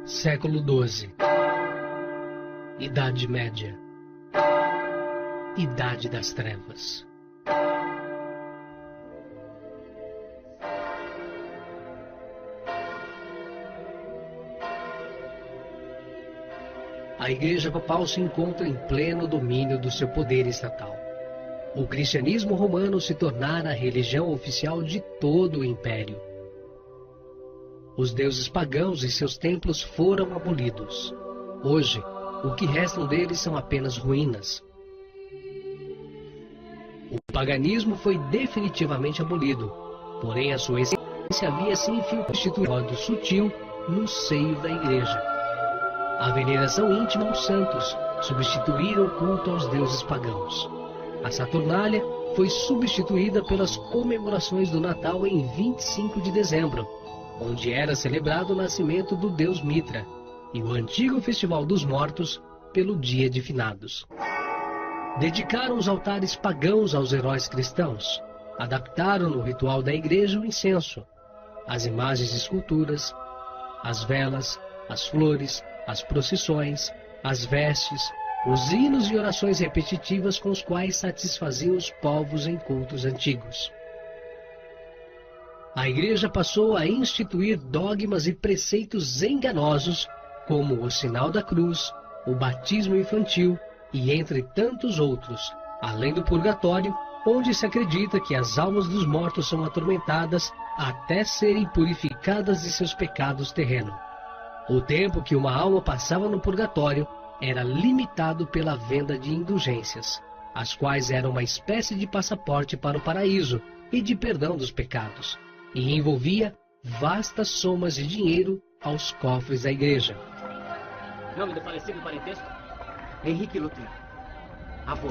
Século XII. Idade Média. Idade das Trevas. A Igreja Papal se encontra em pleno domínio do seu poder estatal. O cristianismo romano se tornara a religião oficial de todo o Império. Os deuses pagãos e seus templos foram abolidos. Hoje, o que restam deles são apenas ruínas. O paganismo foi definitivamente abolido, porém a sua essência havia se infiltrado de modo sutil no seio da Igreja. A veneração íntima aos santos substituíra o culto aos deuses pagãos. A Saturnália foi substituída pelas comemorações do Natal em 25 de dezembro, onde era celebrado o nascimento do deus Mitra, e o antigo Festival dos Mortos pelo Dia de Finados. Dedicaram os altares pagãos aos heróis cristãos, adaptaram no ritual da igreja o incenso, as imagens e esculturas, as velas, as flores, as procissões, as vestes, os hinos e orações repetitivas com os quais satisfaziam os povos em cultos antigos. A Igreja passou a instituir dogmas e preceitos enganosos, como o sinal da cruz, o batismo infantil e entre tantos outros, além do purgatório, onde se acredita que as almas dos mortos são atormentadas até serem purificadas de seus pecados terrenos. O tempo que uma alma passava no purgatório era limitado pela venda de indulgências, as quais eram uma espécie de passaporte para o paraíso e de perdão dos pecados, e envolvia vastas somas de dinheiro aos cofres da igreja. Nome do falecido parentesco? Henrique Luther. Avô.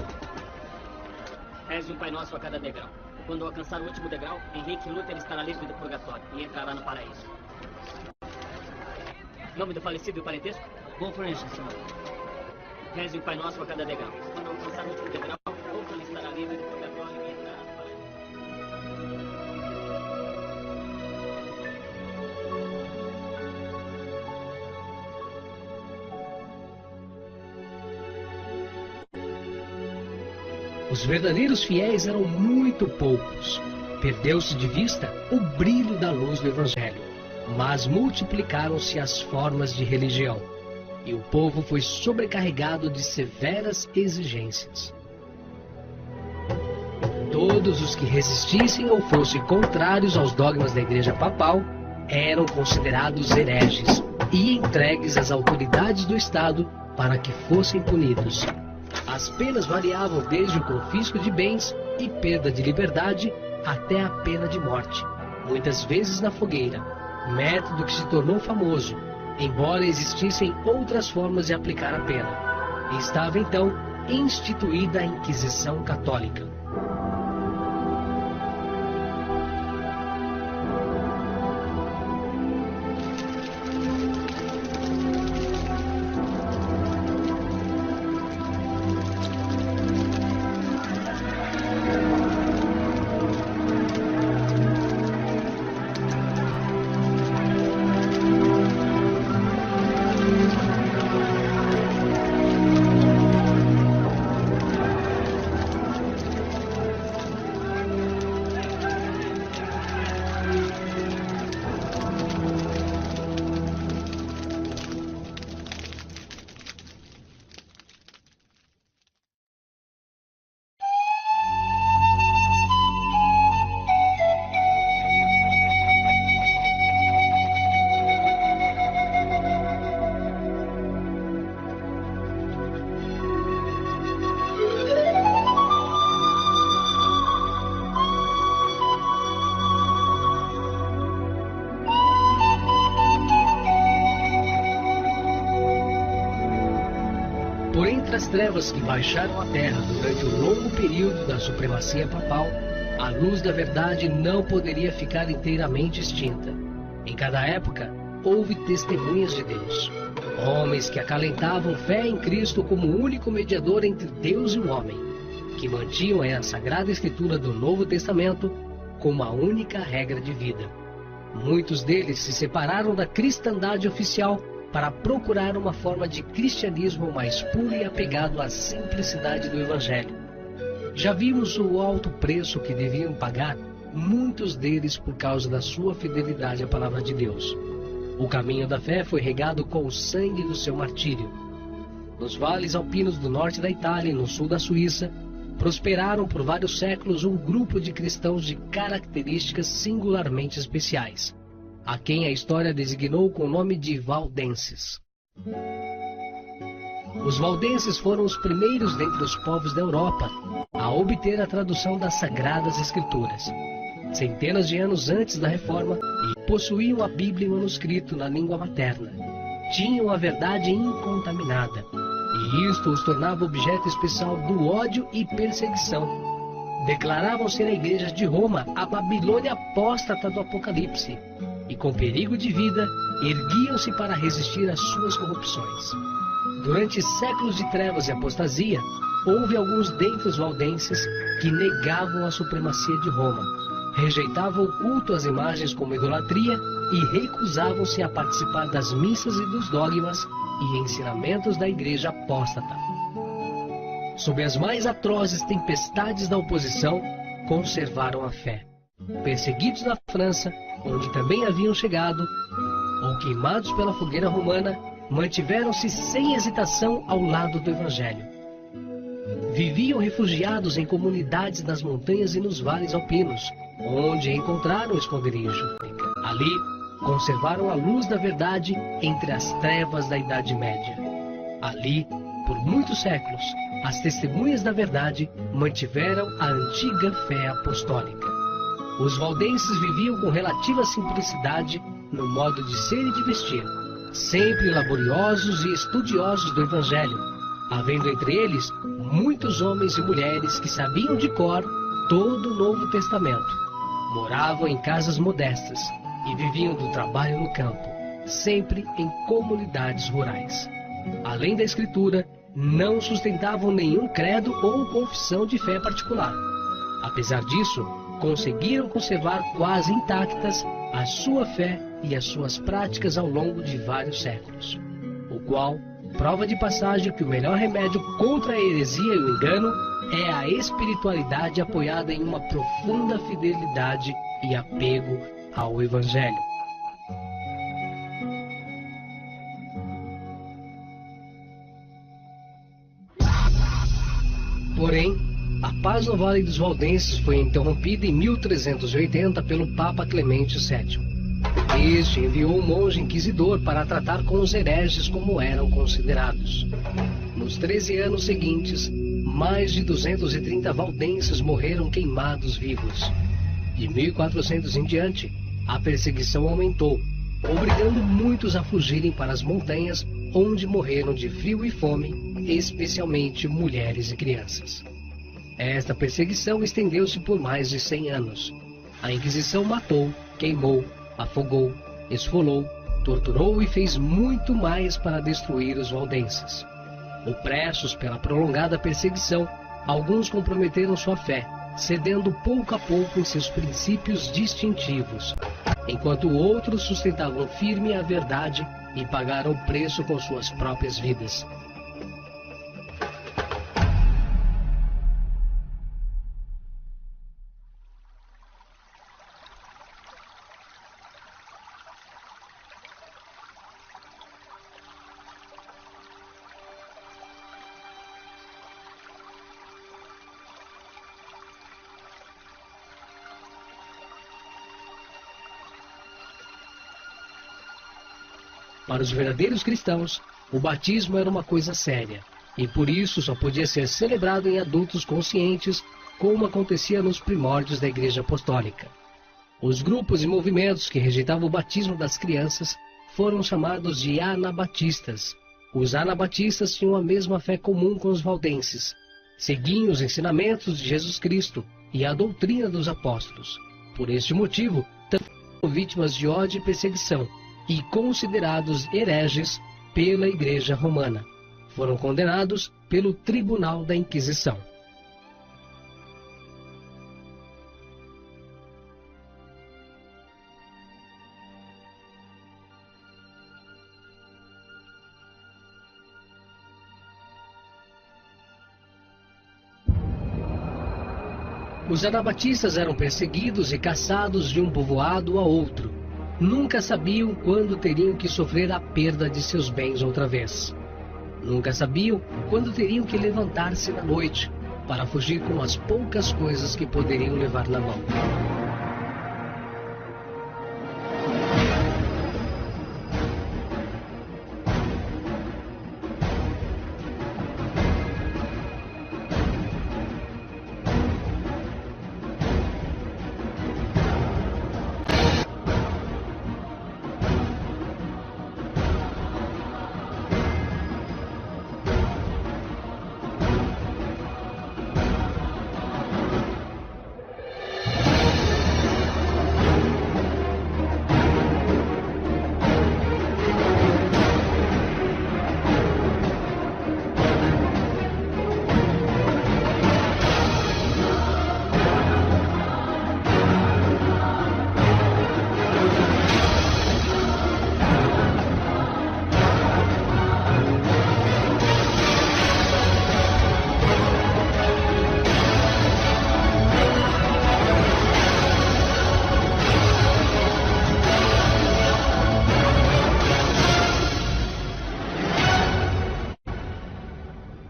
Reze um Pai Nosso a cada degrau. Quando alcançar o último degrau, Henrique Luther estará livre do purgatório e entrará no paraíso. Nome do falecido parentesco? Wolfram senhor. Reze um Pai Nosso a cada degrau. Quando alcançar o último degrau, Wolfram estará livre do purgatório e entrará no paraíso. Os verdadeiros fiéis eram muito poucos. Perdeu-se de vista o brilho da luz do Evangelho, mas multiplicaram-se as formas de religião, e o povo foi sobrecarregado de severas exigências. Todos os que resistissem ou fossem contrários aos dogmas da Igreja Papal eram considerados hereges e entregues às autoridades do Estado para que fossem punidos. As penas variavam desde o confisco de bens e perda de liberdade até a pena de morte, muitas vezes na fogueira, método que se tornou famoso, embora existissem outras formas de aplicar a pena. E estava então instituída a Inquisição Católica. Por entre as trevas que baixaram a terra durante o longo período da supremacia papal, a luz da verdade não poderia ficar inteiramente extinta. Em cada época, houve testemunhas de Deus, homens que acalentavam fé em Cristo como o único mediador entre Deus e o homem, que mantinham a Sagrada Escritura do Novo Testamento como a única regra de vida. Muitos deles se separaram da cristandade oficial para procurar uma forma de cristianismo mais puro e apegado à simplicidade do Evangelho. Já vimos o alto preço que deviam pagar muitos deles por causa da sua fidelidade à palavra de Deus. O caminho da fé foi regado com o sangue do seu martírio. Nos vales alpinos do norte da Itália e no sul da Suíça, prosperaram por vários séculos um grupo de cristãos de características singularmente especiais, a quem a história designou com o nome de valdenses. Os valdenses foram os primeiros dentre os povos da Europa a obter a tradução das Sagradas Escrituras, centenas de anos antes da Reforma, e possuíam a Bíblia em manuscrito na língua materna. Tinham a verdade incontaminada, e isto os tornava objeto especial do ódio e perseguição. Declaravam ser a Igreja de Roma a Babilônia apóstata do Apocalipse, e com perigo de vida erguiam-se para resistir às suas corrupções. Durante séculos de trevas e apostasia, houve alguns dentre os valdenses que negavam a supremacia de Roma, rejeitavam o culto às imagens como idolatria e recusavam-se a participar das missas e dos dogmas e ensinamentos da Igreja apóstata. Sob as mais atrozes tempestades da oposição, conservaram a fé. Perseguidos na França, onde também haviam chegado, ou queimados pela fogueira romana, mantiveram-se sem hesitação ao lado do Evangelho. Viviam refugiados em comunidades nas montanhas e nos vales alpinos, onde encontraram esconderijo. Ali, conservaram a luz da verdade entre as trevas da Idade Média. Ali, por muitos séculos, as testemunhas da verdade mantiveram a antiga fé apostólica. Os valdenses viviam com relativa simplicidade no modo de ser e de vestir, sempre laboriosos e estudiosos do Evangelho, havendo entre eles muitos homens e mulheres que sabiam de cor todo o Novo Testamento. Moravam em casas modestas e viviam do trabalho no campo, sempre em comunidades rurais. Além da Escritura, não sustentavam nenhum credo ou confissão de fé particular. Apesar disso, conseguiram conservar quase intactas a sua fé e as suas práticas ao longo de vários séculos, o qual prova de passagem que o melhor remédio contra a heresia e o engano é a espiritualidade apoiada em uma profunda fidelidade e apego ao Evangelho. Porém, a paz no Vale dos Valdenses foi interrompida em 1380 pelo Papa Clemente VII. Este enviou um monge inquisidor para tratar com os hereges como eram considerados. Nos 13 anos seguintes, mais de 230 valdenses morreram queimados vivos. De 1400 em diante, a perseguição aumentou, obrigando muitos a fugirem para as montanhas, onde morreram de frio e fome, especialmente mulheres e crianças. Esta perseguição estendeu-se por mais de 100 anos. A Inquisição matou, queimou, afogou, esfolou, torturou e fez muito mais para destruir os valdenses. Opressos pela prolongada perseguição, alguns comprometeram sua fé, cedendo pouco a pouco em seus princípios distintivos, enquanto outros sustentavam firme a verdade e pagaram o preço com suas próprias vidas. Para os verdadeiros cristãos, o batismo era uma coisa séria, e por isso só podia ser celebrado em adultos conscientes, como acontecia nos primórdios da Igreja Apostólica. Os grupos e movimentos que rejeitavam o batismo das crianças foram chamados de anabatistas. Os anabatistas tinham a mesma fé comum com os valdenses, seguiam os ensinamentos de Jesus Cristo e a doutrina dos apóstolos. Por este motivo, também foram vítimas de ódio e perseguição, e considerados hereges pela Igreja Romana. Foram condenados pelo Tribunal da Inquisição. Os anabatistas eram perseguidos e caçados de um povoado a outro. Nunca sabiam quando teriam que sofrer a perda de seus bens outra vez. Nunca sabiam quando teriam que levantar-se na noite para fugir com as poucas coisas que poderiam levar na mão.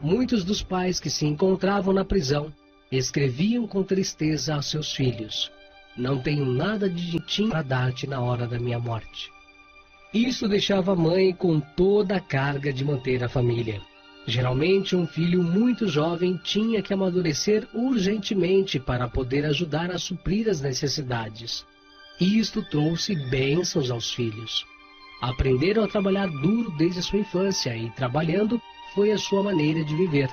Muitos dos pais que se encontravam na prisão escreviam com tristeza aos seus filhos: "Não tenho nada de dinheiro para dar-te na hora da minha morte." Isso deixava a mãe com toda a carga de manter a família. Geralmente, um filho muito jovem tinha que amadurecer urgentemente para poder ajudar a suprir as necessidades. E isto trouxe bênçãos aos filhos. Aprenderam a trabalhar duro desde a sua infância e, trabalhando, foi a sua maneira de viver.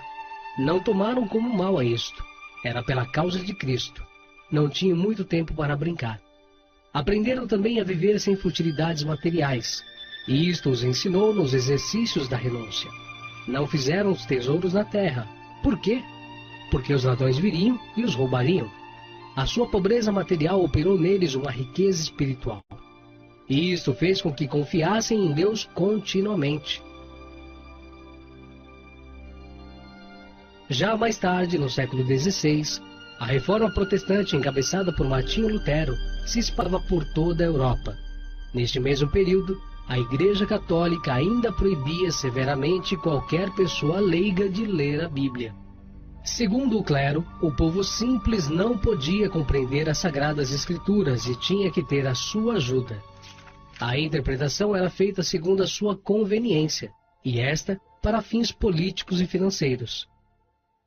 Não tomaram como mal a isto. Era pela causa de Cristo. Não tinham muito tempo para brincar. Aprenderam também a viver sem futilidades materiais. E isto os ensinou nos exercícios da renúncia. Não fizeram os tesouros na terra. Por quê? Porque os ladrões viriam e os roubariam. A sua pobreza material operou neles uma riqueza espiritual. E isto fez com que confiassem em Deus continuamente. Já mais tarde, no século XVI, a reforma protestante encabeçada por Martinho Lutero se espalhava por toda a Europa. Neste mesmo período, a Igreja Católica ainda proibia severamente qualquer pessoa leiga de ler a Bíblia. Segundo o clero, o povo simples não podia compreender as Sagradas Escrituras e tinha que ter a sua ajuda. A interpretação era feita segundo a sua conveniência, e esta para fins políticos e financeiros.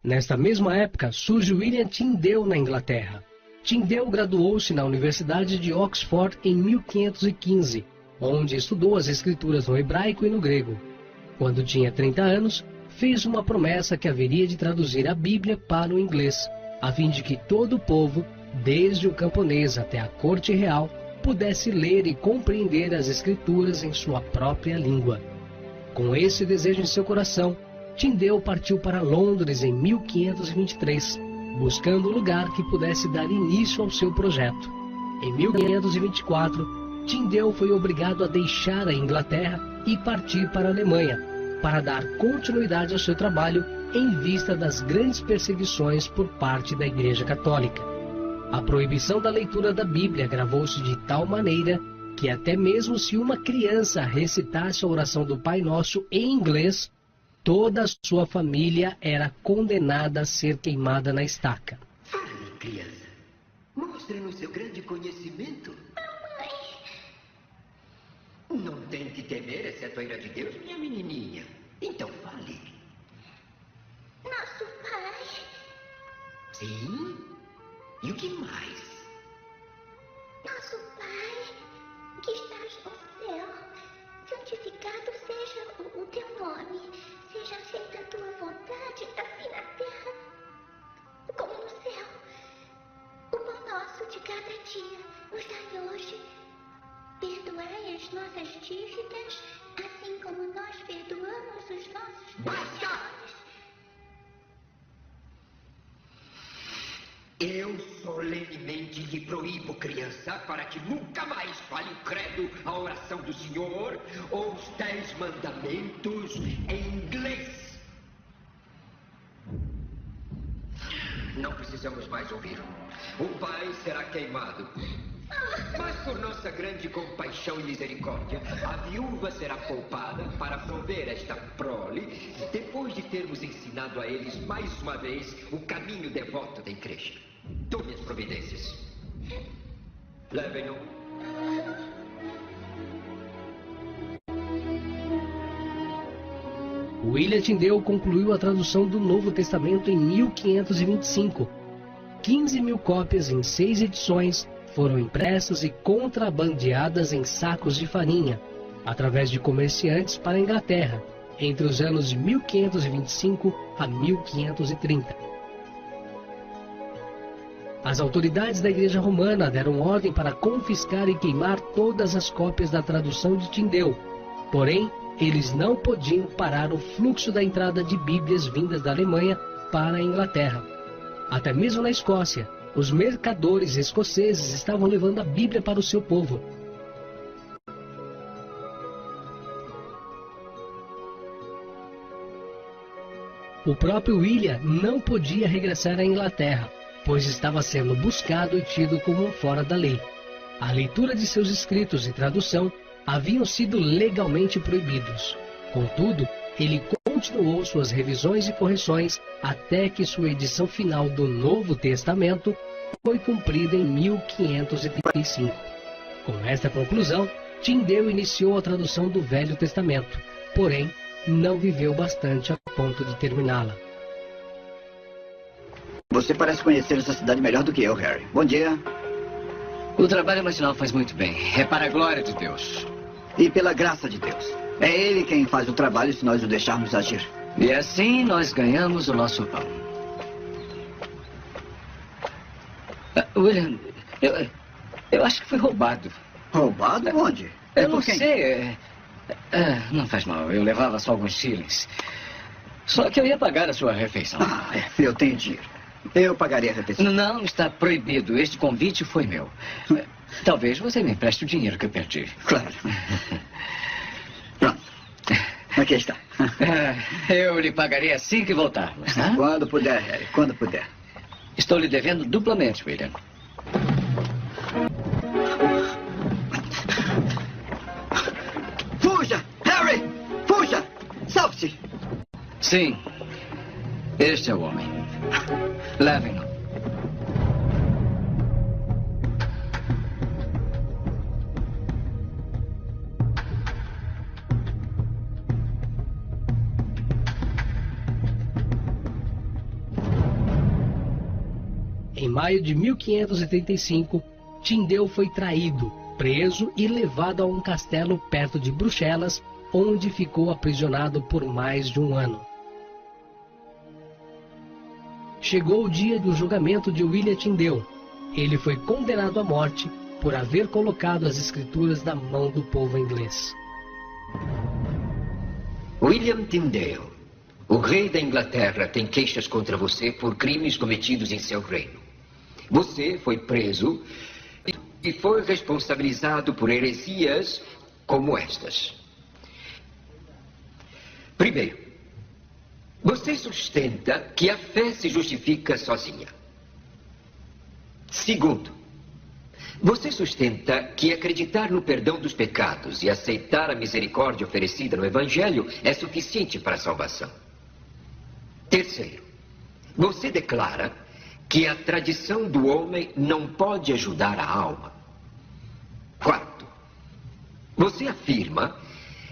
Nesta mesma época, surge William Tyndale na Inglaterra. Tyndale graduou-se na Universidade de Oxford em 1515, onde estudou as escrituras no hebraico e no grego. Quando tinha 30 anos, fez uma promessa que haveria de traduzir a Bíblia para o inglês, a fim de que todo o povo, desde o camponês até a corte real, pudesse ler e compreender as escrituras em sua própria língua. Com esse desejo em seu coração, Tyndale partiu para Londres em 1523, buscando um lugar que pudesse dar início ao seu projeto. Em 1524, Tyndale foi obrigado a deixar a Inglaterra e partir para a Alemanha, para dar continuidade ao seu trabalho em vista das grandes perseguições por parte da Igreja Católica. A proibição da leitura da Bíblia agravou-se de tal maneira que até mesmo se uma criança recitasse a oração do Pai Nosso em inglês, toda a sua família era condenada a ser queimada na estaca. Fale, criança. Mostre-nos seu grande conhecimento. Não tem que temer, exceto a ira de Deus, minha menininha. Então fale. Nosso Pai. Sim? E o que mais? Nosso Pai, que estás no céu, santificado seja o teu nome. Seja feita a tua vontade, assim na terra como no céu. O pão nosso de cada dia nos dai hoje. Perdoai as nossas dívidas, assim como nós perdoamos os nossos devedores. Eu solenemente lhe proíbo, criança, para que nunca mais fale o credo, a oração do Senhor ou os 10 mandamentos em inglês. Não precisamos mais ouvir. O pai será queimado. Mas por nossa grande compaixão e misericórdia, a viúva será poupada para prover esta prole, depois de termos ensinado a eles mais uma vez o caminho devoto da igreja. Tome as providências. Levem-no. William Tyndale concluiu a tradução do Novo Testamento em 1525. 15.000 cópias em 6 edições foram impressas e contrabandeadas em sacos de farinha, através de comerciantes para a Inglaterra, entre os anos de 1525 a 1530. As autoridades da Igreja Romana deram ordem para confiscar e queimar todas as cópias da tradução de Tyndale. Porém, eles não podiam parar o fluxo da entrada de Bíblias vindas da Alemanha para a Inglaterra. Até mesmo na Escócia, os mercadores escoceses estavam levando a Bíblia para o seu povo. O próprio William não podia regressar à Inglaterra, pois estava sendo buscado e tido como um fora da lei. A leitura de seus escritos e tradução haviam sido legalmente proibidos. Contudo, ele continuou suas revisões e correções até que sua edição final do Novo Testamento foi cumprida em 1535. Com esta conclusão, Tyndale iniciou a tradução do Velho Testamento, porém, não viveu bastante a ponto de terminá-la. Você parece conhecer essa cidade melhor do que eu, Harry. Bom dia. O trabalho matinal faz muito bem. É para a glória de Deus. E pela graça de Deus. É Ele quem faz o trabalho se nós o deixarmos agir. E assim nós ganhamos o nosso pão. William, eu acho que foi roubado. Roubado? Onde? Eu não sei. Não faz mal. Eu levava só alguns shillings. Só que eu ia pagar a sua refeição. Eu tenho dinheiro. Eu pagarei a refeição. Não, está proibido. Este convite foi meu. Talvez você me empreste o dinheiro que eu perdi. Claro. Pronto. Aqui está. Eu lhe pagarei assim que voltarmos, tá? Quando puder, Harry. Quando puder. Estou lhe devendo duplamente, William. Fuja! Harry! Fuja! Salve-se! Sim. Este é o homem. Levem-no. Em maio de 1535, Tyndale foi traído, preso e levado a um castelo perto de Bruxelas, onde ficou aprisionado por mais de um ano. Chegou o dia do julgamento de William Tyndale. Ele foi condenado à morte por haver colocado as escrituras na mão do povo inglês. William Tyndale, o rei da Inglaterra tem queixas contra você por crimes cometidos em seu reino. Você foi preso e foi responsabilizado por heresias como estas. Primeiro, você sustenta que a fé se justifica sozinha. Segundo, você sustenta que acreditar no perdão dos pecados e aceitar a misericórdia oferecida no Evangelho é suficiente para a salvação. Terceiro, você declara que a tradição do homem não pode ajudar a alma. Quarto, você afirma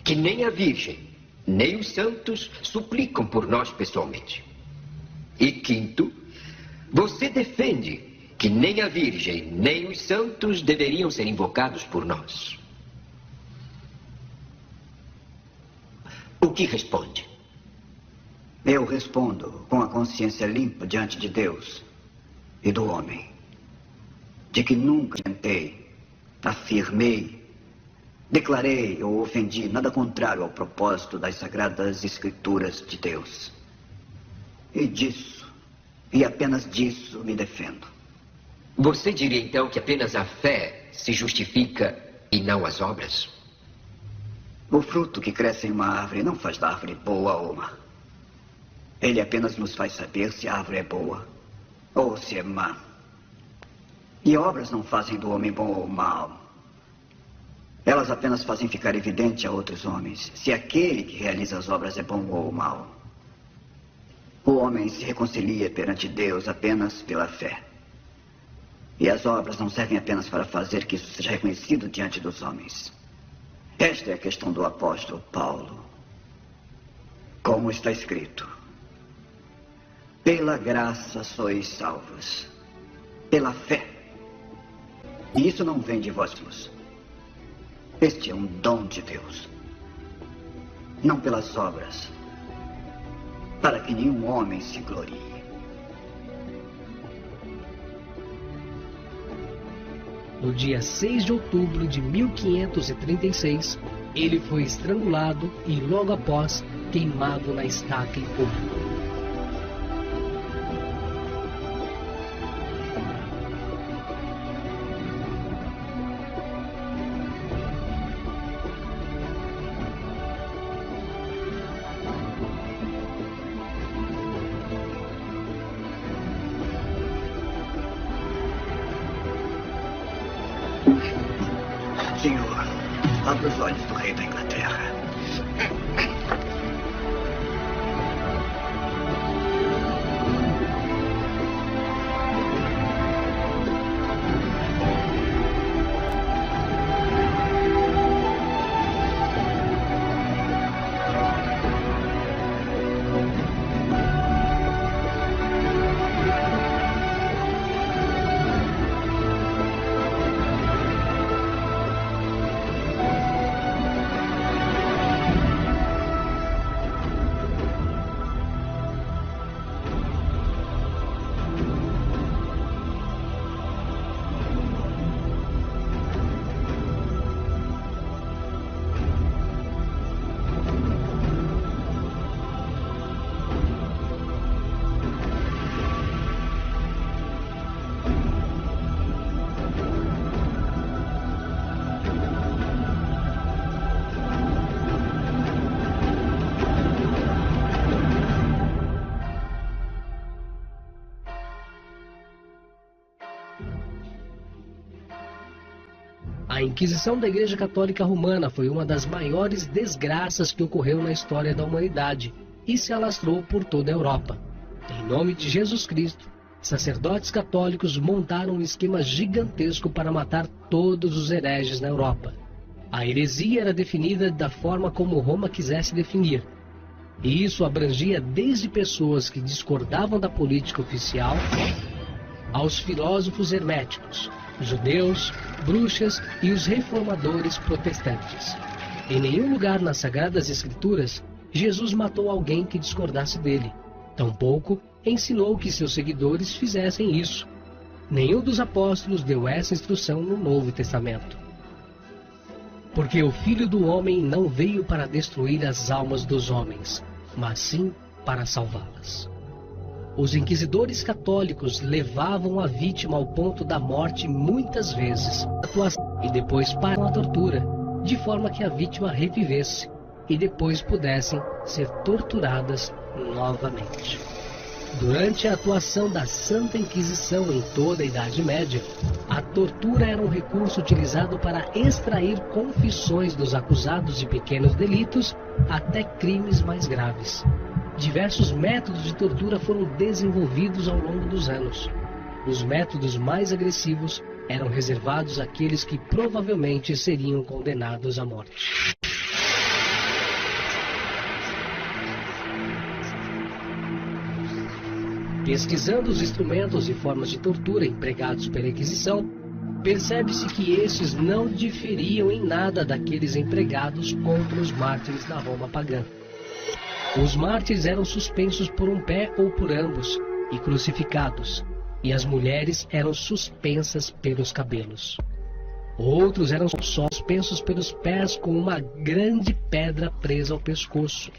que nem a Virgem, nem os santos suplicam por nós pessoalmente. E quinto, você defende que nem a Virgem, nem os santos deveriam ser invocados por nós. O que responde? Eu respondo com a consciência limpa diante de Deus e do homem, de que nunca tentei, afirmei, declarei ou ofendi nada contrário ao propósito das sagradas escrituras de Deus. E disso, e apenas disso, me defendo. Você diria então que apenas a fé se justifica e não as obras? O fruto que cresce em uma árvore não faz da árvore boa ou má. Ele apenas nos faz saber se a árvore é boa ou se é má. E obras não fazem do homem bom ou mau. Elas apenas fazem ficar evidente a outros homens se aquele que realiza as obras é bom ou mau. O homem se reconcilia perante Deus apenas pela fé. E as obras não servem apenas para fazer que isso seja reconhecido diante dos homens. Esta é a questão do apóstolo Paulo. Como está escrito: pela graça sois salvos, pela fé. E isso não vem de vós mesmos. Este é um dom de Deus. Não pelas obras, para que nenhum homem se glorie. No dia 6 de outubro de 1536, ele foi estrangulado e logo após queimado na estaca em fogo. Senhor, abra os olhos do rei da Inglaterra. A Inquisição da Igreja Católica Romana foi uma das maiores desgraças que ocorreu na história da humanidade e se alastrou por toda a Europa. Em nome de Jesus Cristo, sacerdotes católicos montaram um esquema gigantesco para matar todos os hereges na Europa. A heresia era definida da forma como Roma quisesse definir, e isso abrangia desde pessoas que discordavam da política oficial aos filósofos herméticos, judeus, bruxas e os reformadores protestantes. Em nenhum lugar nas Sagradas Escrituras, Jesus matou alguém que discordasse dele. Tampouco ensinou que seus seguidores fizessem isso. Nenhum dos apóstolos deu essa instrução no Novo Testamento. Porque o Filho do Homem não veio para destruir as almas dos homens, mas sim para salvá-las. Os inquisidores católicos levavam a vítima ao ponto da morte muitas vezes, e depois pararam a tortura, de forma que a vítima revivesse e depois pudessem ser torturadas novamente. Durante a atuação da Santa Inquisição em toda a Idade Média, a tortura era um recurso utilizado para extrair confissões dos acusados de pequenos delitos até crimes mais graves. Diversos métodos de tortura foram desenvolvidos ao longo dos anos. Os métodos mais agressivos eram reservados àqueles que provavelmente seriam condenados à morte. Pesquisando os instrumentos e formas de tortura empregados pela Inquisição, percebe-se que estes não diferiam em nada daqueles empregados contra os mártires da Roma pagã. Os mártires eram suspensos por um pé ou por ambos e crucificados, e as mulheres eram suspensas pelos cabelos. Outros eram só suspensos pelos pés com uma grande pedra presa ao pescoço,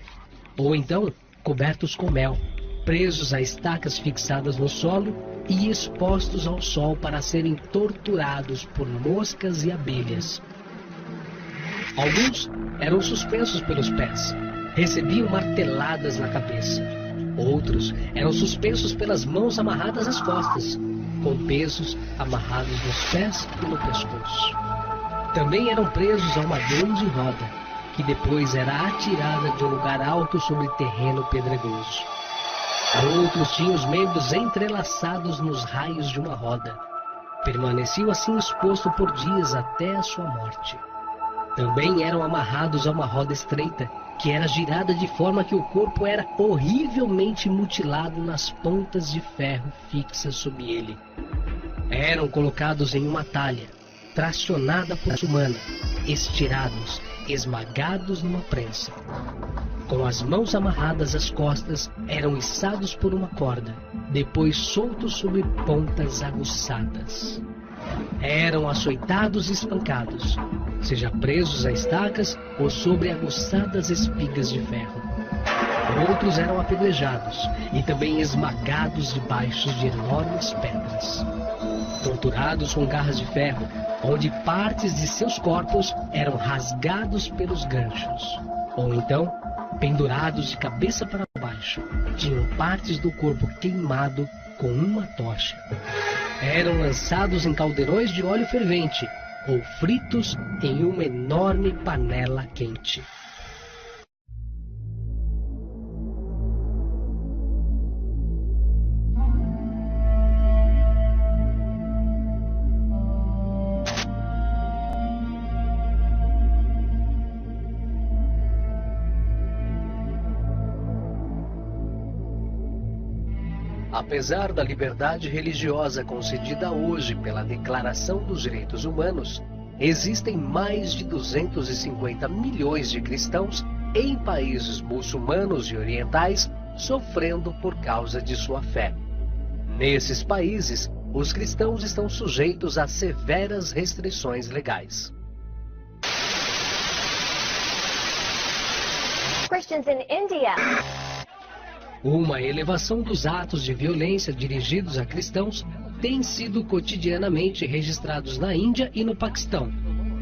ou então cobertos com mel, presos a estacas fixadas no solo e expostos ao sol para serem torturados por moscas e abelhas. Alguns eram suspensos pelos pés, recebiam marteladas na cabeça. Outros eram suspensos pelas mãos amarradas às costas, com pesos amarrados nos pés e no pescoço. Também eram presos a uma cruz de roda, que depois era atirada de um lugar alto sobre terreno pedregoso. Outros tinham os membros entrelaçados nos raios de uma roda. Permaneciam assim exposto por dias até a sua morte. Também eram amarrados a uma roda estreita, que era girada de forma que o corpo era horrivelmente mutilado nas pontas de ferro fixas sob ele. Eram colocados em uma talha, tracionada por humana, estirados, esmagados numa prensa. Com as mãos amarradas às costas, eram içados por uma corda, depois soltos sobre pontas aguçadas. Eram açoitados e espancados, seja presos a estacas ou sobre aguçadas espigas de ferro. Outros eram apedrejados e também esmagados debaixo de enormes pedras. Torturados com garras de ferro, onde partes de seus corpos eram rasgados pelos ganchos. Ou então, pendurados de cabeça para baixo, tinham partes do corpo queimado com uma tocha. Eram lançados em caldeirões de óleo fervente ou fritos em uma enorme panela quente. Apesar da liberdade religiosa concedida hoje pela Declaração dos Direitos Humanos, existem mais de 250 milhões de cristãos em países muçulmanos e orientais sofrendo por causa de sua fé. Nesses países, os cristãos estão sujeitos a severas restrições legais. Christians in India. Uma elevação dos atos de violência dirigidos a cristãos tem sido cotidianamente registrados na Índia e no Paquistão.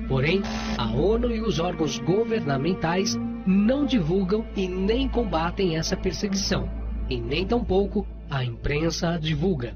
Porém, a ONU e os órgãos governamentais não divulgam e nem combatem essa perseguição, e nem tampouco a imprensa a divulga.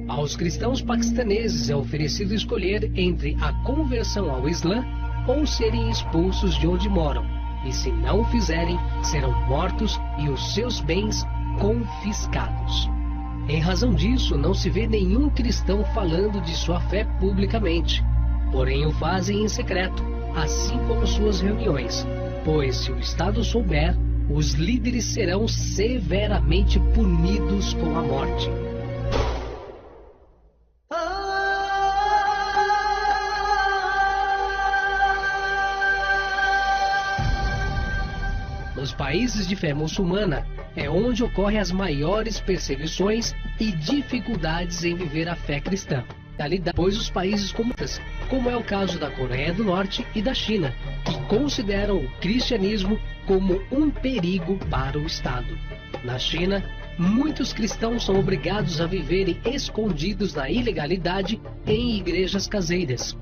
Aos cristãos paquistaneses é oferecido escolher entre a conversão ao Islã ou serem expulsos de onde moram, e se não o fizerem, serão mortos e os seus bens confiscados. Em razão disso, não se vê nenhum cristão falando de sua fé publicamente, porém o fazem em secreto, assim como suas reuniões, pois se o Estado souber, os líderes serão severamente punidos com a morte. Nos países de fé muçulmana é onde ocorrem as maiores perseguições e dificuldades em viver a fé cristã, pois os países como é o caso da Coreia do Norte e da China, que consideram o cristianismo como um perigo para o Estado. Na China, muitos cristãos são obrigados a viverem escondidos na ilegalidade em igrejas caseiras.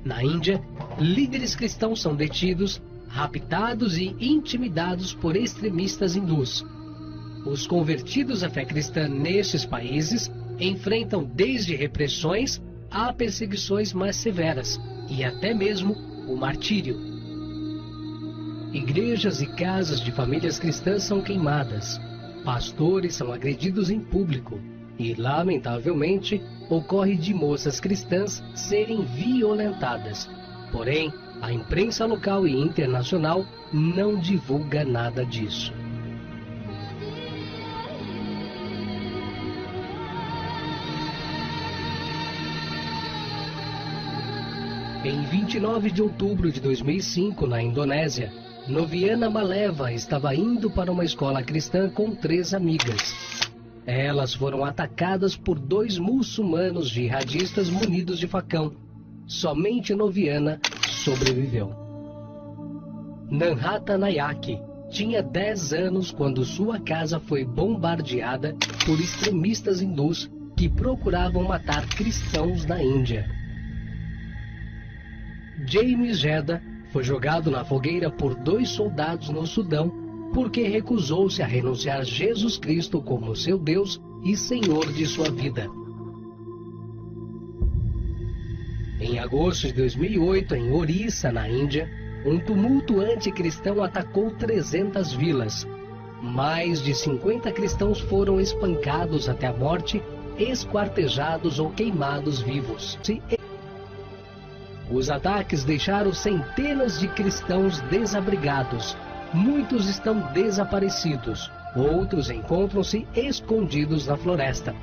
Na Índia, líderes cristãos são detidos, raptados e intimidados por extremistas hindus. Os convertidos à fé cristã nestes países enfrentam desde repressões a perseguições mais severas e até mesmo o martírio. Igrejas e casas de famílias cristãs são queimadas, pastores são agredidos em público e, lamentavelmente, ocorre de moças cristãs serem violentadas. Porém, a imprensa local e internacional não divulga nada disso. Em 29 de outubro de 2005, na Indonésia, Noviana Maleva estava indo para uma escola cristã com 3 amigas. Elas foram atacadas por 2 muçulmanos jihadistas munidos de facão. Somente Noviana sobreviveu. Nanhata Nayak tinha 10 anos quando sua casa foi bombardeada por extremistas hindus que procuravam matar cristãos na Índia. James Jeddah foi jogado na fogueira por 2 soldados no Sudão porque recusou-se a renunciar a Jesus Cristo como seu Deus e Senhor de sua vida. Em agosto de 2008, em Orissa, na Índia, um tumulto anticristão atacou 300 vilas. Mais de 50 cristãos foram espancados até a morte, esquartejados ou queimados vivos. Os ataques deixaram centenas de cristãos desabrigados. Muitos estão desaparecidos. Outros encontram-se escondidos na floresta.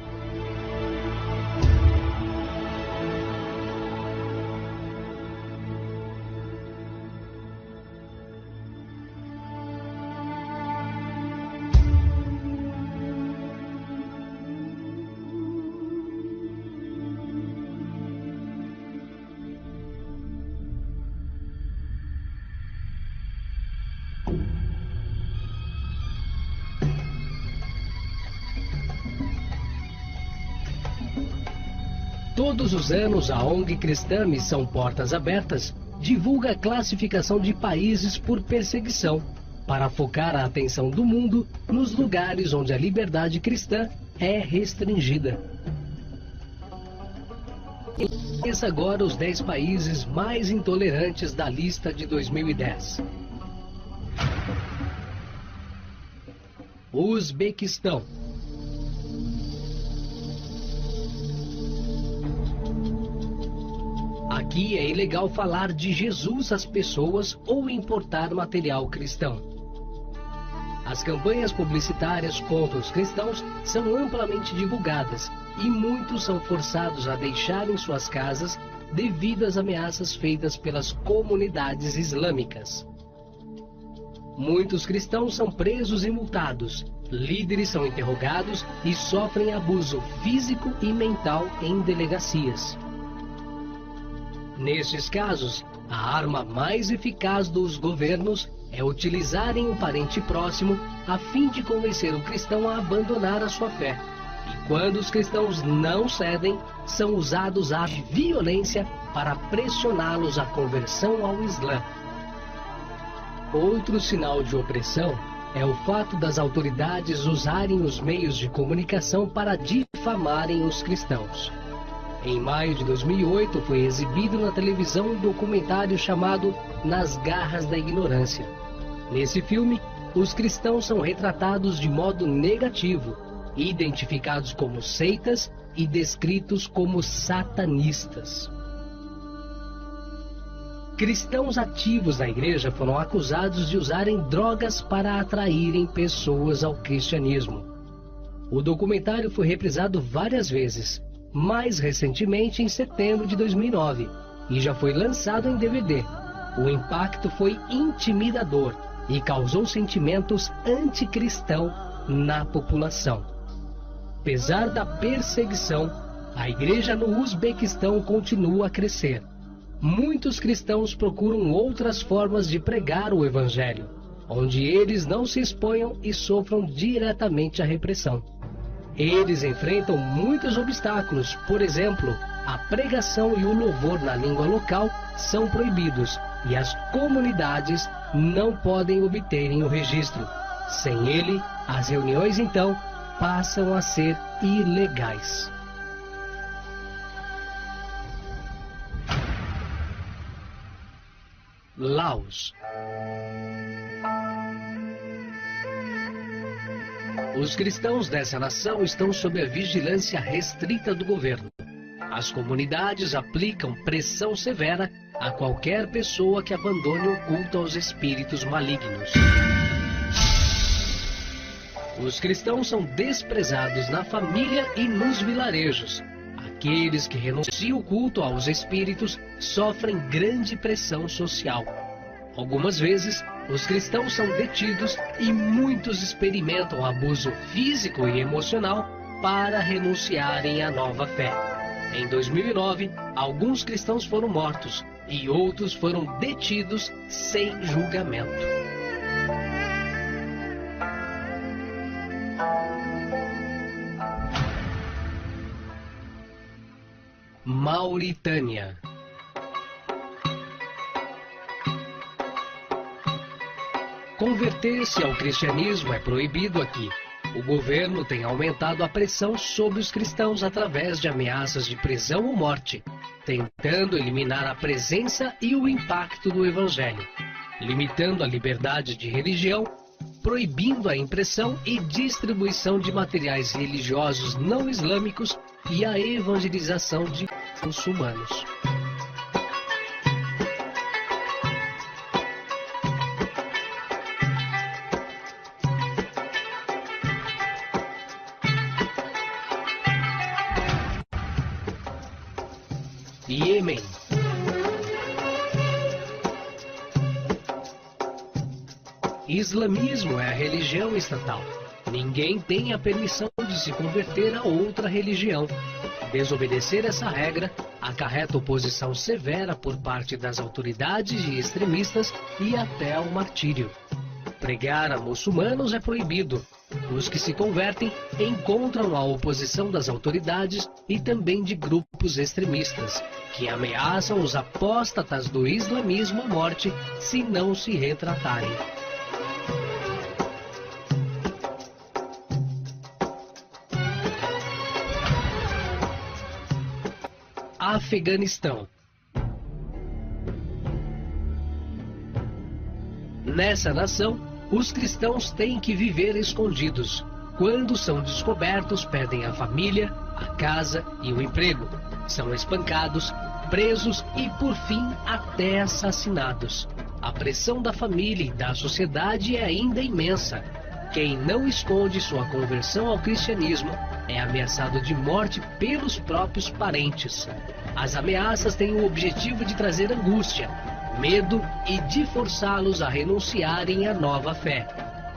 Todos os anos, a ONG cristã Missão Portas Abertas divulga a classificação de países por perseguição, para focar a atenção do mundo nos lugares onde a liberdade cristã é restringida. Conheça agora os 10 países mais intolerantes da lista de 2010. Uzbequistão. Aqui é ilegal falar de Jesus às pessoas ou importar material cristão. As campanhas publicitárias contra os cristãos são amplamente divulgadas e muitos são forçados a deixarem suas casas devido às ameaças feitas pelas comunidades islâmicas. Muitos cristãos são presos e multados, líderes são interrogados e sofrem abuso físico e mental em delegacias. Nestes casos, a arma mais eficaz dos governos é utilizarem um parente próximo a fim de convencer o cristão a abandonar a sua fé. E quando os cristãos não cedem, são usados a violência para pressioná-los à conversão ao Islã. Outro sinal de opressão é o fato das autoridades usarem os meios de comunicação para difamarem os cristãos. Em maio de 2008, foi exibido na televisão um documentário chamado Nas Garras da Ignorância. Nesse filme, os cristãos são retratados de modo negativo, identificados como seitas e descritos como satanistas. Cristãos ativos da igreja foram acusados de usarem drogas para atraírem pessoas ao cristianismo. O documentário foi reprisado várias vezes, mais recentemente em setembro de 2009, e já foi lançado em DVD. O impacto foi intimidador e causou sentimentos anticristãos na população. Apesar da perseguição, a igreja no Uzbequistão continua a crescer. Muitos cristãos procuram outras formas de pregar o evangelho, onde eles não se exponham e sofram diretamente a repressão. Eles enfrentam muitos obstáculos, por exemplo, a pregação e o louvor na língua local são proibidos e as comunidades não podem obterem o registro. Sem ele, as reuniões então passam a ser ilegais. Laos. Os cristãos dessa nação estão sob a vigilância restrita do governo. As comunidades aplicam pressão severa a qualquer pessoa que abandone o culto aos espíritos malignos. Os cristãos são desprezados na família e nos vilarejos. Aqueles que renunciam o culto aos espíritos sofrem grande pressão social. Algumas vezes, os cristãos são detidos e muitos experimentam abuso físico e emocional para renunciarem à nova fé. Em 2009, alguns cristãos foram mortos e outros foram detidos sem julgamento. Mauritânia. Converter-se ao cristianismo é proibido aqui. O governo tem aumentado a pressão sobre os cristãos através de ameaças de prisão ou morte, tentando eliminar a presença e o impacto do evangelho, limitando a liberdade de religião, proibindo a impressão e distribuição de materiais religiosos não islâmicos e a evangelização de muçulmanos. Iêmen. Islamismo é a religião estatal. Ninguém tem a permissão de se converter a outra religião. Desobedecer essa regra acarreta oposição severa por parte das autoridades e extremistas e até ao martírio. Pregar a muçulmanos é proibido. Os que se convertem encontram a oposição das autoridades e também de grupos extremistas, que ameaçam os apóstatas do islamismo à morte se não se retratarem. Afeganistão. Nessa nação, os cristãos têm que viver escondidos. Quando são descobertos, perdem a família, a casa e o emprego. São espancados, presos e, por fim, até assassinados. A pressão da família e da sociedade é ainda imensa. Quem não esconde sua conversão ao cristianismo é ameaçado de morte pelos próprios parentes. As ameaças têm o objetivo de trazer angústia, medo e de forçá-los a renunciarem à nova fé.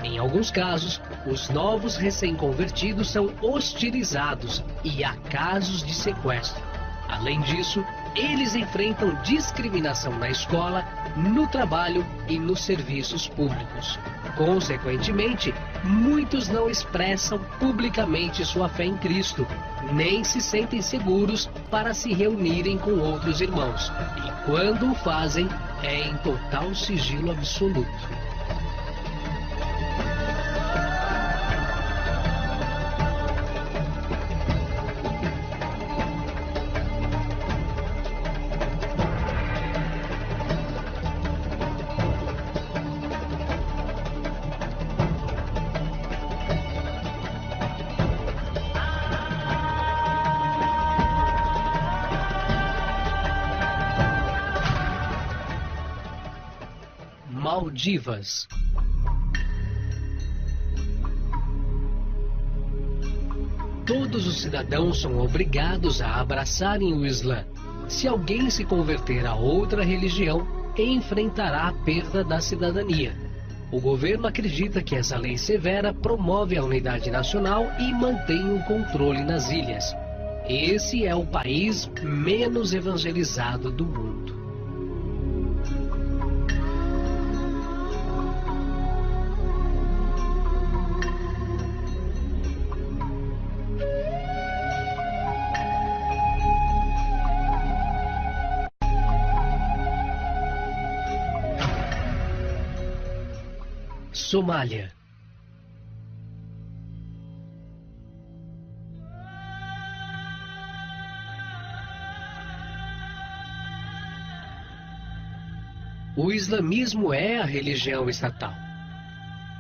Em alguns casos, os novos recém-convertidos são hostilizados e há casos de sequestro. Além disso, eles enfrentam discriminação na escola, no trabalho e nos serviços públicos. Consequentemente, muitos não expressam publicamente sua fé em Cristo, nem se sentem seguros para se reunirem com outros irmãos. E quando o fazem, é em total sigilo absoluto. Maldivas. Todos os cidadãos são obrigados a abraçarem o Islã. Se alguém se converter a outra religião, enfrentará a perda da cidadania. O governo acredita que essa lei severa promove a unidade nacional e mantém o controle nas ilhas. Esse é o país menos evangelizado do mundo. Somália. O islamismo é a religião estatal.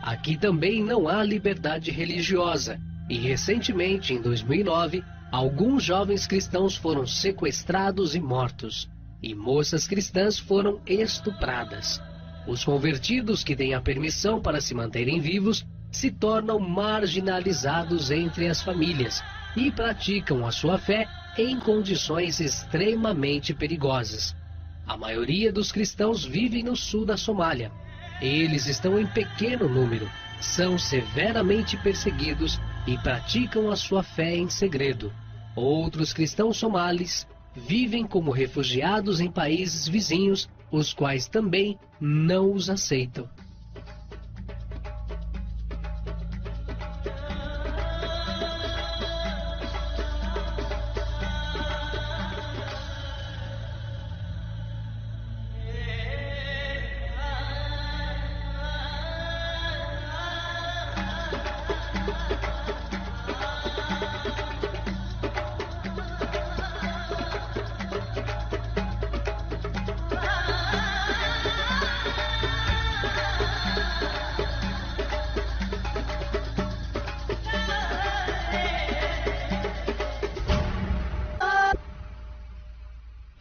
Aqui também não há liberdade religiosa e, recentemente, em 2009, alguns jovens cristãos foram sequestrados e mortos, e moças cristãs foram estupradas. Os convertidos que têm a permissão para se manterem vivos se tornam marginalizados entre as famílias e praticam a sua fé em condições extremamente perigosas. A maioria dos cristãos vivem no sul da Somália. Eles estão em pequeno número, são severamente perseguidos e praticam a sua fé em segredo. Outros cristãos somalis vivem como refugiados em países vizinhos, os quais também não os aceitam.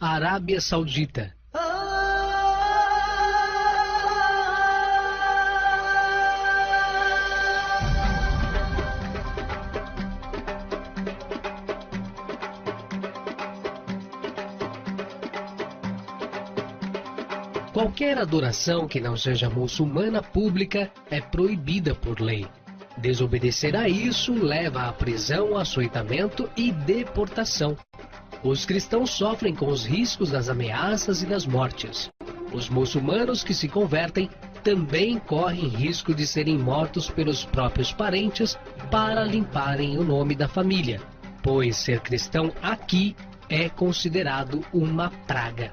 Arábia Saudita. Qualquer adoração que não seja muçulmana pública é proibida por lei. Desobedecer a isso leva à prisão, açoitamento e deportação. Os cristãos sofrem com os riscos das ameaças e das mortes. Os muçulmanos que se convertem também correm risco de serem mortos pelos próprios parentes para limparem o nome da família, pois ser cristão aqui é considerado uma praga.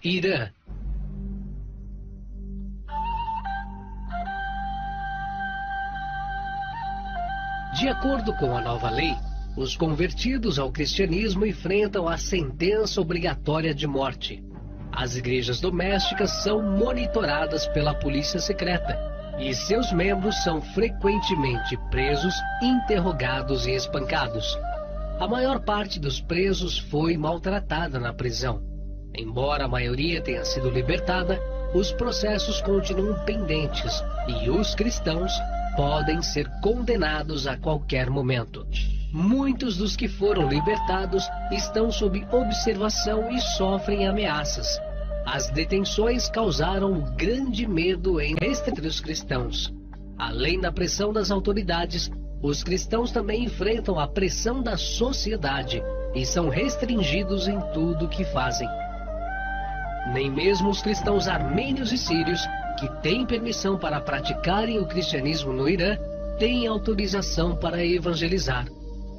Irã. De acordo com a nova lei, os convertidos ao cristianismo enfrentam a sentença obrigatória de morte. As igrejas domésticas são monitoradas pela polícia secreta e seus membros são frequentemente presos, interrogados e espancados. A maior parte dos presos foi maltratada na prisão. Embora a maioria tenha sido libertada, os processos continuam pendentes e os cristãos podem ser condenados a qualquer momento. Muitos dos que foram libertados estão sob observação e sofrem ameaças. As detenções causaram grande medo entre os cristãos. Além da pressão das autoridades, os cristãos também enfrentam a pressão da sociedade e são restringidos em tudo o que fazem. Nem mesmo os cristãos armênios e sírios, que têm permissão para praticarem o cristianismo no Irã, têm autorização para evangelizar.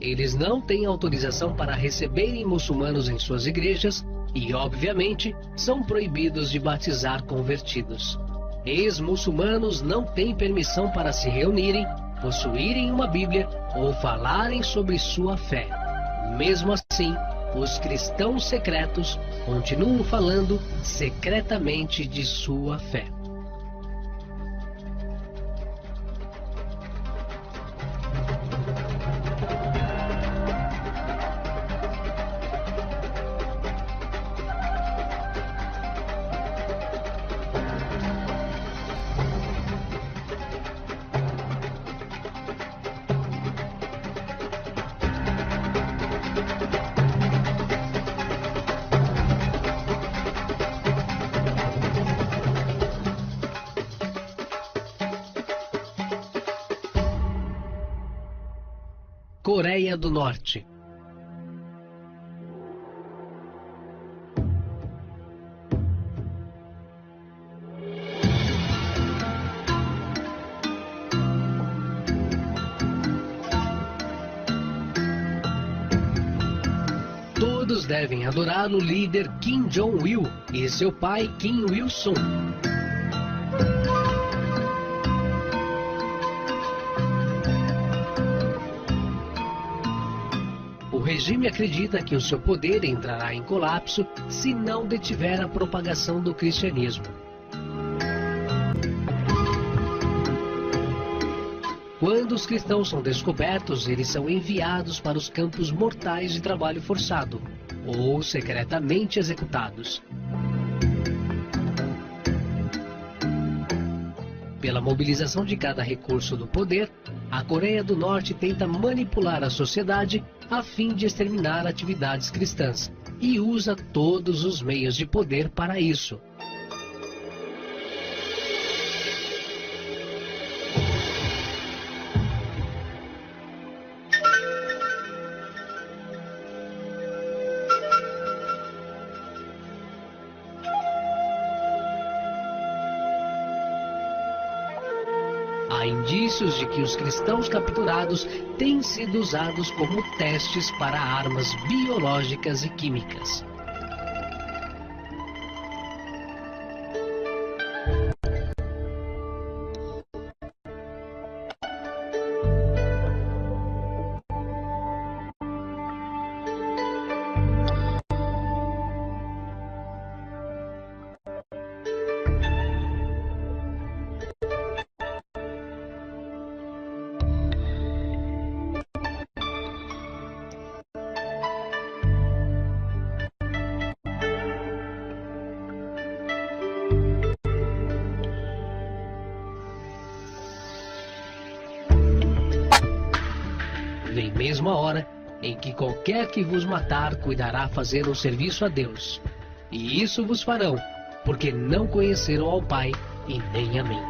Eles não têm autorização para receberem muçulmanos em suas igrejas e, obviamente, são proibidos de batizar convertidos. Ex-muçulmanos não têm permissão para se reunirem, possuírem uma Bíblia ou falarem sobre sua fé. Mesmo assim, os cristãos secretos continuam falando secretamente de sua fé. Coreia do Norte. devem adorar o líder Kim Jong-il e seu pai Kim Il-sung. O regime acredita que o seu poder entrará em colapso se não detiver a propagação do cristianismo. Quando os cristãos são descobertos, eles são enviados para os campos mortais de trabalho forçado, ou secretamente executados. Pela mobilização de cada recurso do poder, a Coreia do Norte tenta manipular a sociedade a fim de exterminar atividades cristãs, e usa todos os meios de poder para isso. Há indícios de que os cristãos capturados têm sido usados como testes para armas biológicas e químicas. Vem mesmo a hora em que qualquer que vos matar cuidará fazer um serviço a Deus. E isso vos farão, porque não conheceram ao Pai e nem a mim.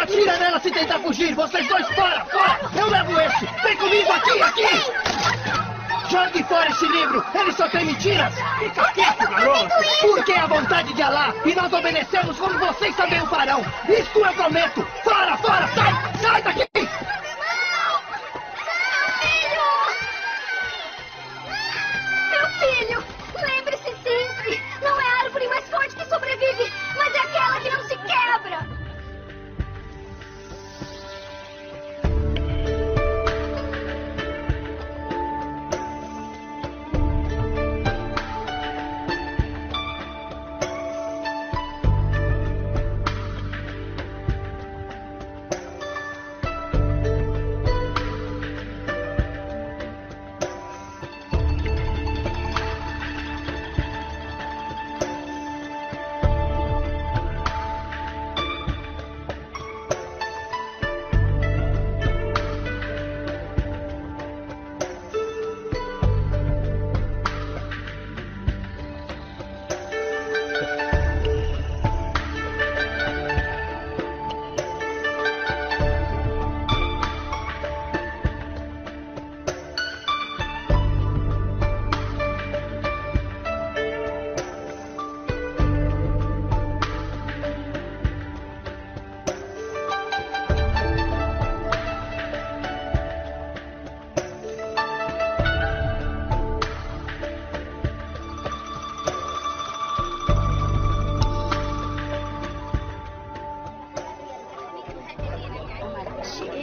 Atira nela se tentar fugir! Vocês dois, fora! Fora! Eu levo esse! Vem comigo aqui! Aqui! Jogue fora esse livro! Ele só tem mentiras! Fica quieto, garoto! Porque é a vontade de Alá! E nós obedecemos como vocês também o farão! Isso eu prometo! Fora! Fora! Sai! Sai daqui! Meu filho! Lembre-se sempre! Não é a árvore mais forte que sobrevive, mas é aquela que não se quebra!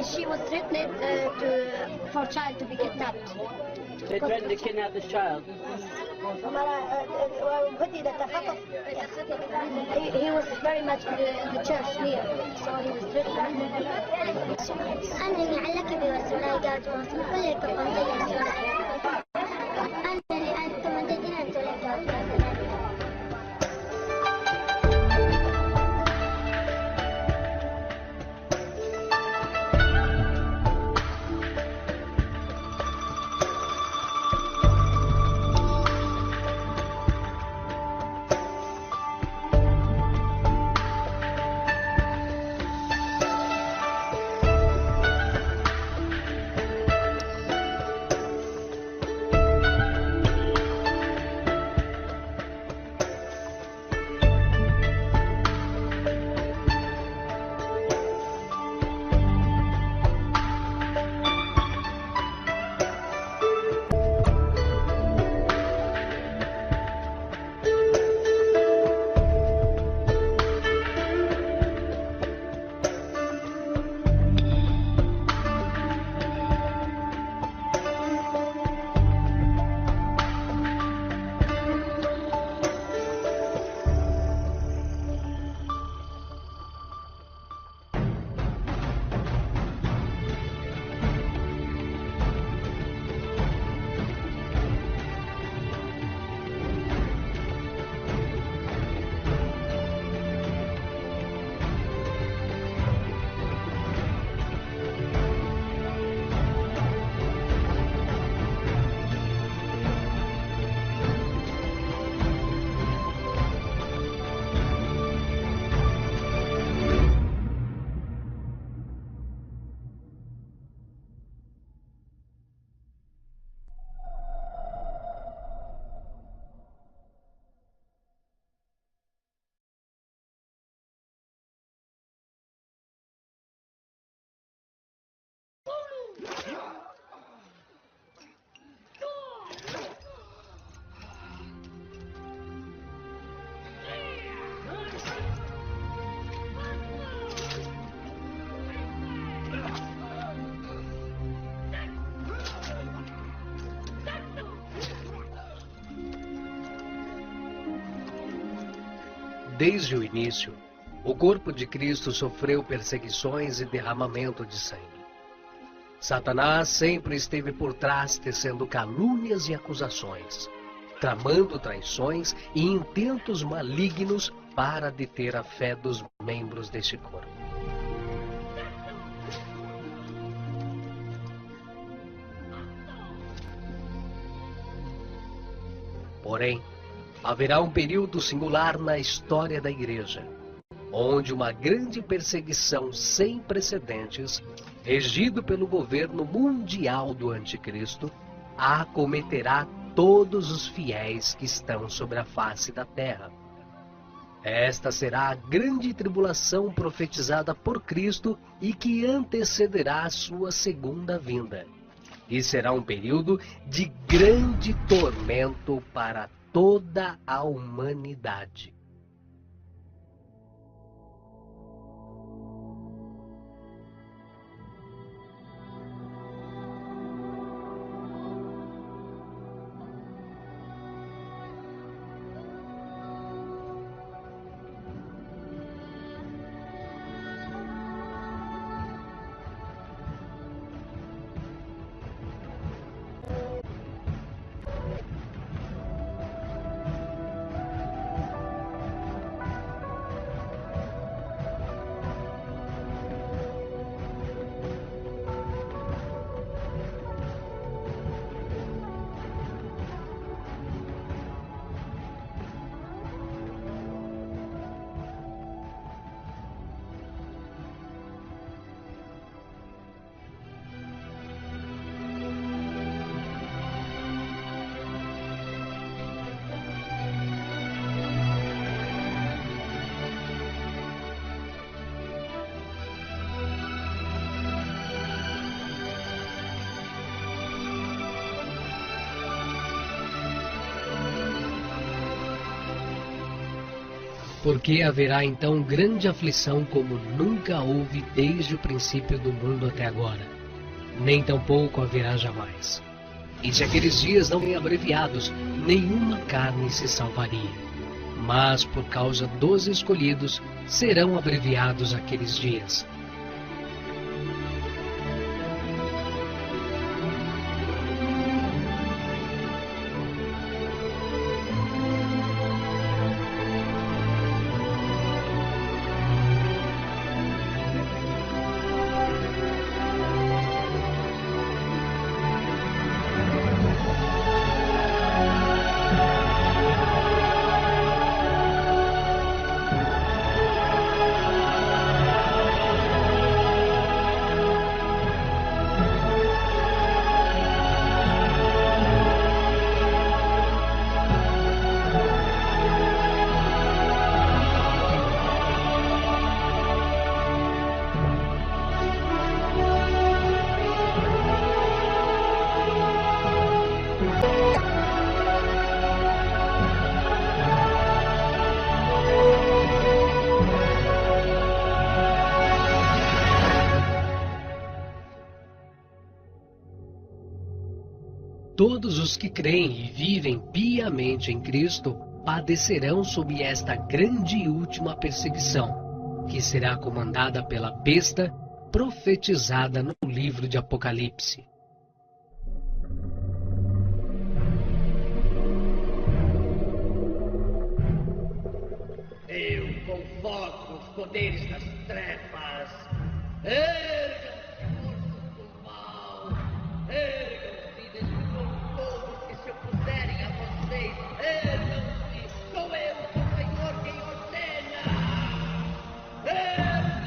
She was threatened for child to be kidnapped. They threatened to kidnap this child. He was very much in the church near, so he was threatened. أنا لعلك بوسائل كل التقنية أنا أنتم تدين desde o início, o corpo de Cristo sofreu perseguições e derramamento de sangue. Satanás sempre esteve por trás, tecendo calúnias e acusações, tramando traições e intentos malignos para deter a fé dos membros deste corpo. Porém, haverá um período singular na história da Igreja, onde uma grande perseguição sem precedentes, regido pelo governo mundial do Anticristo, acometerá todos os fiéis que estão sobre a face da terra. Esta será a grande tribulação profetizada por Cristo e que antecederá a sua segunda vinda. E será um período de grande tormento para toda a humanidade. Porque haverá então grande aflição como nunca houve desde o princípio do mundo até agora, nem tampouco haverá jamais. E se aqueles dias não forem abreviados, nenhuma carne se salvaria. Mas por causa dos escolhidos, serão abreviados aqueles dias. Todos os que creem e vivem piamente em Cristo padecerão sob esta grande e última perseguição, que será comandada pela besta profetizada no livro de Apocalipse. Eu convoco os poderes das trevas. Ergam-se forças do mal. Ergam-se, destruam todos que se opuserem a vocês. Ergam-se, sou eu, o Senhor, quem ordena. Ergam-se.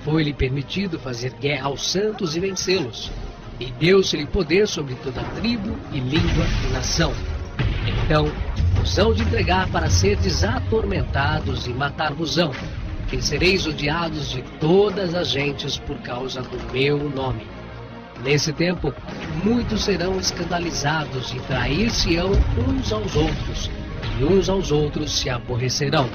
Foi-lhe permitido fazer guerra aos santos e vencê-los, e deu-se-lhe poder sobre toda tribo e língua e nação. Então os hão de entregar para serdes atormentados e matar-vos-ão, e sereis odiados de todas as gentes por causa do meu nome. Nesse tempo, muitos serão escandalizados e trair-se-ão uns aos outros, e uns aos outros se aborrecerão.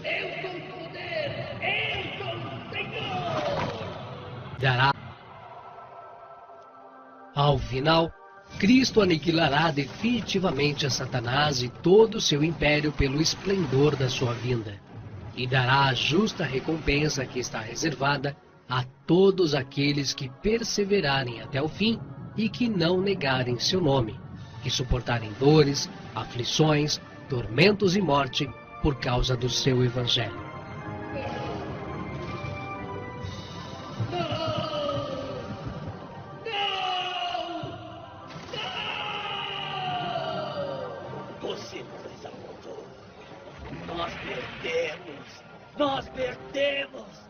Eu sou o poder! Eu sou o Senhor! Dará. Ao final, Cristo aniquilará definitivamente a Satanás e todo o seu império pelo esplendor da sua vinda, e dará a justa recompensa que está reservada a todos aqueles que perseverarem até o fim e que não negarem seu nome, que suportarem dores, aflições, tormentos e morte por causa do seu evangelho. Você nos abandonou. Nós perdemos. Nós perdemos.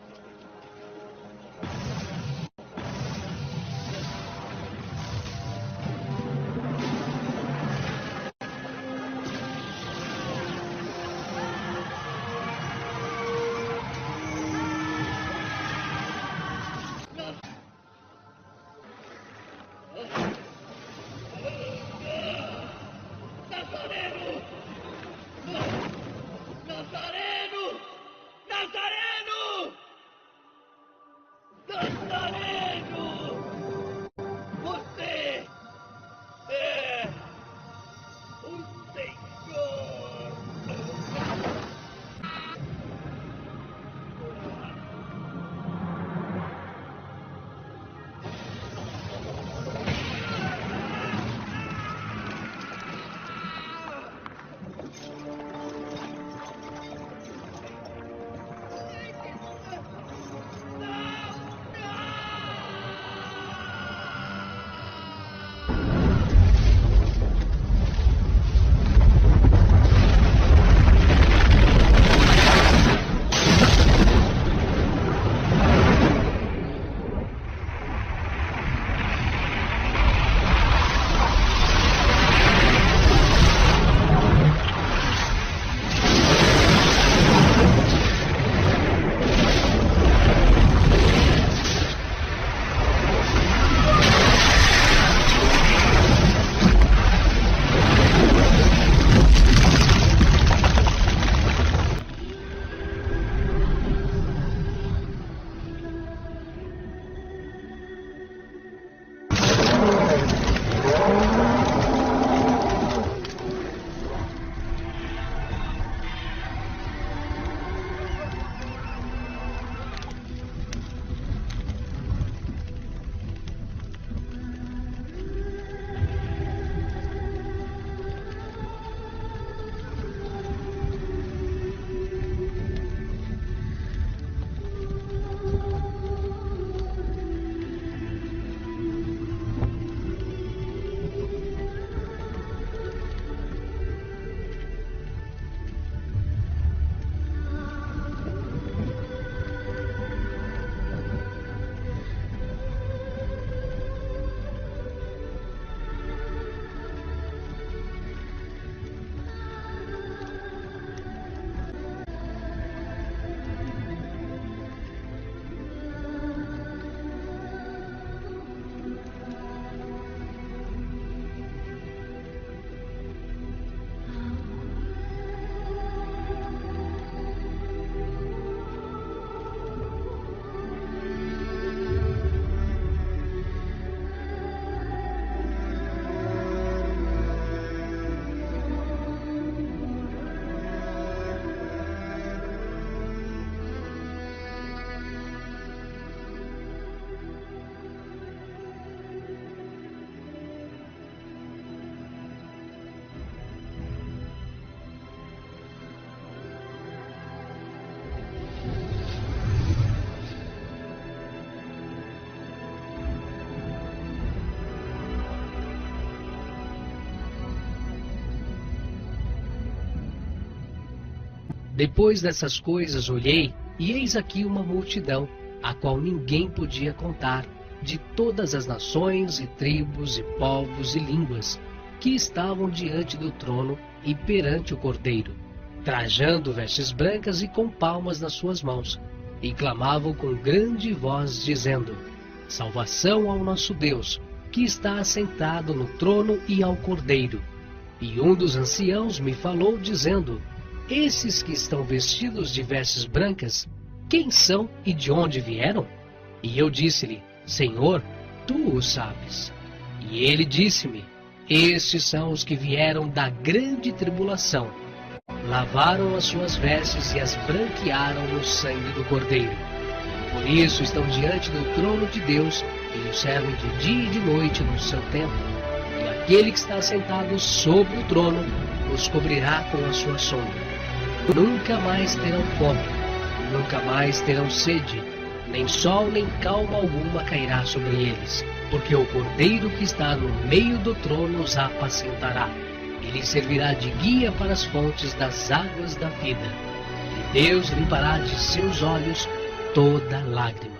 Depois dessas coisas olhei, e eis aqui uma multidão, a qual ninguém podia contar, de todas as nações e tribos e povos e línguas, que estavam diante do trono e perante o Cordeiro, trajando vestes brancas e com palmas nas suas mãos, e clamavam com grande voz, dizendo: Salvação ao nosso Deus, que está assentado no trono e ao Cordeiro. E um dos anciãos me falou, dizendo: esses que estão vestidos de vestes brancas, quem são e de onde vieram? E eu disse-lhe: Senhor, tu o sabes. E ele disse-me: estes são os que vieram da grande tribulação. Lavaram as suas vestes e as branquearam no sangue do Cordeiro. Por isso estão diante do trono de Deus e o servem de dia e de noite no seu templo. E aquele que está sentado sobre o trono os cobrirá com a sua sombra. Nunca mais terão fome, nunca mais terão sede, nem sol nem calma alguma cairá sobre eles, porque o Cordeiro que está no meio do trono os apacentará. Ele servirá de guia para as fontes das águas da vida. E Deus limpará de seus olhos toda lágrima.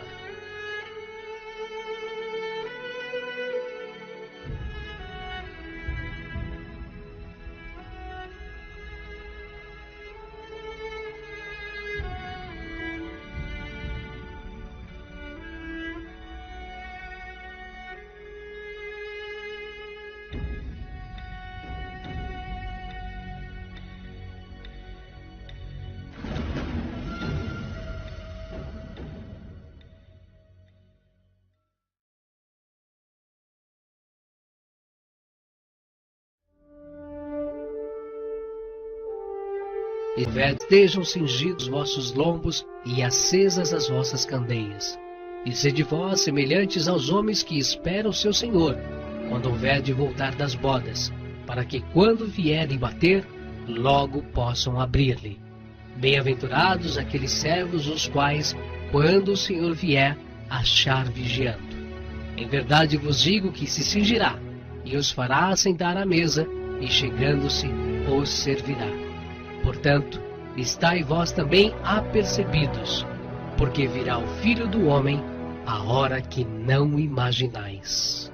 E estejam cingidos os vossos lombos e acesas as vossas candeias. E sede vós semelhantes aos homens que esperam seu Senhor, quando houver de voltar das bodas, para que quando vier e bater, logo possam abrir-lhe. Bem-aventurados aqueles servos os quais, quando o Senhor vier, achar vigiando. Em verdade vos digo que se cingirá, e os fará assentar à mesa, e chegando-se, os servirá. Portanto, estai vós também apercebidos, porque virá o Filho do Homem a hora que não imaginais.